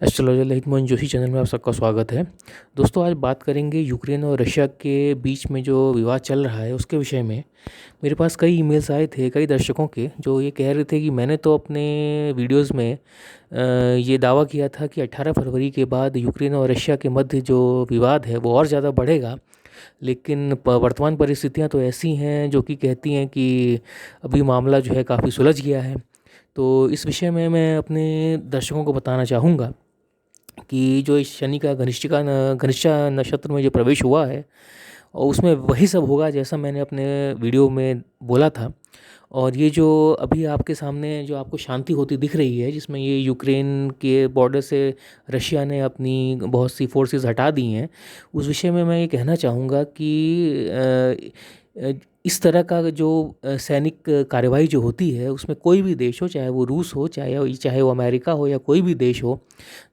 Astrologer Lalit Mohan Joshi channel में आप सबका स्वागत है। दोस्तों, आज बात करेंगे यूक्रेन और रशिया के बीच में जो विवाद चल रहा है उसके विषय में। मेरे पास कई ईमेल्स आए थे कई दर्शकों के, जो ये कह रहे थे कि मैंने तो अपने वीडियोस में ये दावा किया था कि 18 फरवरी के बाद यूक्रेन और रशिया के मध्य जो विवाद है वो और ज़्यादा बढ़ेगा। लेकिन वर्तमान परिस्थितियाँ तो ऐसी हैं जो कि कहती हैं कि अभी मामला जो है काफ़ी सुलझ गया है। तो इस विषय में मैं अपने दर्शकों को बताना चाहूँगा कि जो इस शनि का घनिष्ठा नक्षत्र में जो प्रवेश हुआ है और उसमें वही सब होगा जैसा मैंने अपने वीडियो में बोला था। और ये जो अभी आपके सामने जो आपको शांति होती दिख रही है, जिसमें ये यूक्रेन के बॉर्डर से रशिया ने अपनी बहुत सी फोर्सेस हटा दी हैं, उस विषय में मैं ये कहना चाहूँगा कि इस तरह का जो सैनिक कार्रवाई जो होती है उसमें कोई भी देश हो, चाहे वो रूस हो, चाहे वो अमेरिका हो या कोई भी देश हो,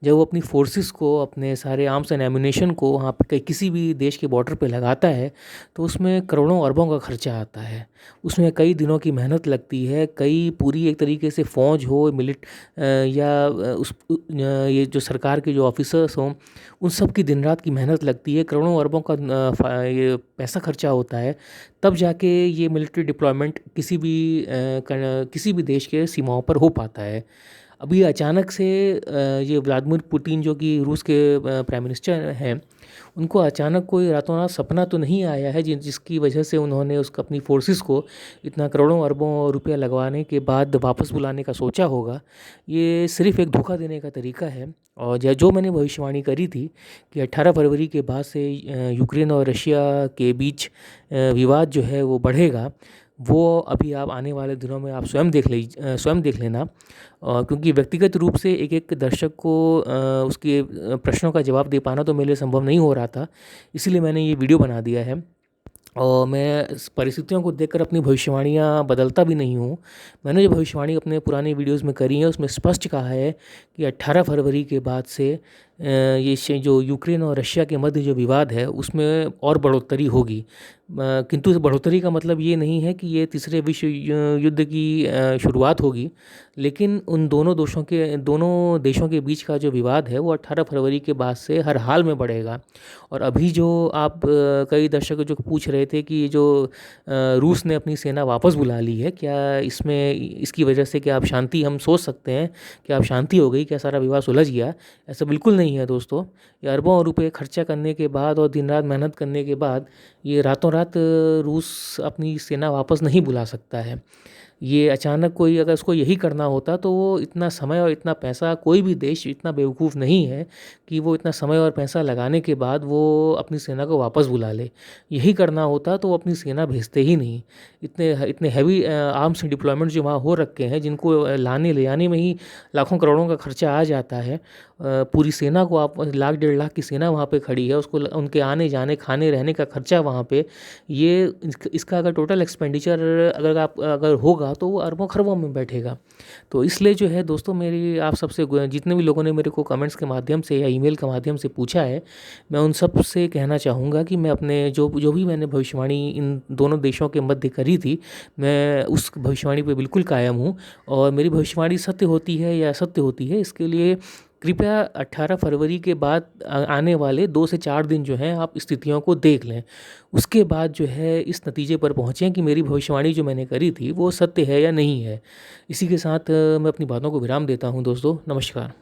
जब वो अपनी फोर्सेस को, अपने सारे आर्म्स एंड एम्यूनेशन को वहाँ पे किसी भी देश के बॉर्डर पे लगाता है तो उसमें करोड़ों अरबों का खर्चा आता है। उसमें कई दिनों की मेहनत लगती है, कई पूरी एक तरीके से फ़ौज हो, या ये जो सरकार के जो ऑफिसर्स हों, उन सब की दिन रात की मेहनत लगती है, करोड़ों अरबों का ये पैसा खर्चा होता है। तब जाके ये मिलिट्री डिप्लॉयमेंट किसी भी देश के सीमाओं पर हो पाता है। अभी अचानक से ये व्लादिमीर पुतिन जो कि रूस के प्राइम मिनिस्टर हैं, उनको अचानक कोई रातों रात सपना तो नहीं आया है जिसकी वजह से उन्होंने उसको अपनी फोर्सेस को इतना करोड़ों अरबों रुपया लगवाने के बाद वापस बुलाने का सोचा होगा। ये सिर्फ एक धोखा देने का तरीका है। और जो मैंने भविष्यवाणी करी थी कि 18 फरवरी के बाद से यूक्रेन और रशिया के बीच विवाद जो है वो बढ़ेगा, वो अभी आप आने वाले दिनों में आप स्वयं देख लेना। क्योंकि व्यक्तिगत रूप से एक एक दर्शक को उसके प्रश्नों का जवाब दे पाना तो मेरे लिए संभव नहीं हो रहा था, इसीलिए मैंने ये वीडियो बना दिया है। और मैं इस परिस्थितियों को देखकर अपनी भविष्यवाणियाँ बदलता भी नहीं हूँ। मैंने जो भविष्यवाणी अपने पुराने वीडियोज़ में करी है उसमें स्पष्ट कहा है कि 18 फरवरी के बाद से जो यूक्रेन और रशिया के मध्य जो विवाद है उसमें और बढ़ोतरी होगी। किंतु इस बढ़ोतरी का मतलब ये नहीं है कि ये तीसरे विश्व युद्ध की शुरुआत होगी। लेकिन उन दोनों देशों के बीच का जो विवाद है वो 18 फरवरी के बाद से हर हाल में बढ़ेगा। और अभी जो आप कई दर्शक जो पूछ रहे थे कि जो रूस ने अपनी सेना वापस बुला ली है, क्या इसकी वजह से क्या अब शांति हम सोच सकते हैं कि अब शांति हो गई, क्या सारा विवाद सुलझ गया? ऐसा बिल्कुल नहीं है दोस्तों। ये अरबों रुपए खर्चा करने के बाद और दिन रात मेहनत करने के बाद ये रातों रात रूस अपनी सेना वापस नहीं बुला सकता है। ये अचानक कोई अगर उसको यही करना होता तो वो इतना समय और इतना पैसा, कोई भी देश इतना बेवकूफ़ नहीं है कि वो इतना समय और पैसा लगाने के बाद वो अपनी सेना को वापस बुला ले। यही करना होता तो वो अपनी सेना भेजते ही नहीं। इतने इतने हैवी आर्म्स डिप्लॉयमेंट जो वहाँ हो रखे हैं, जिनको लाने ले आने में ही लाखों करोड़ों का खर्चा आ जाता है। पूरी सेना को आप 1 लाख 1.5 लाख की सेना वहाँ पे खड़ी है, उसको उनके आने जाने, खाने रहने का खर्चा वहाँ पे, ये इसका अगर टोटल एक्सपेंडिचर अगर होगा तो वो अरबों खरबों में बैठेगा। तो इसलिए जो है दोस्तों, मेरी आप सबसे जितने भी लोगों ने मेरे को कमेंट्स के माध्यम से या ईमेल के माध्यम से पूछा है, मैं उन सब से कहना चाहूँगा कि मैं अपने जो जो भी मैंने भविष्यवाणी इन दोनों देशों के मध्य करी थी, मैं उस भविष्यवाणी पे बिल्कुल कायम हूँ। और मेरी भविष्यवाणी सत्य होती है या असत्य होती है, इसके लिए कृपया 18 फरवरी के बाद आने वाले 2 से 4 दिन जो हैं आप स्थितियों को देख लें। उसके बाद जो है इस नतीजे पर पहुँचें कि मेरी भविष्यवाणी जो मैंने करी थी वो सत्य है या नहीं है। इसी के साथ मैं अपनी बातों को विराम देता हूँ दोस्तों। नमस्कार।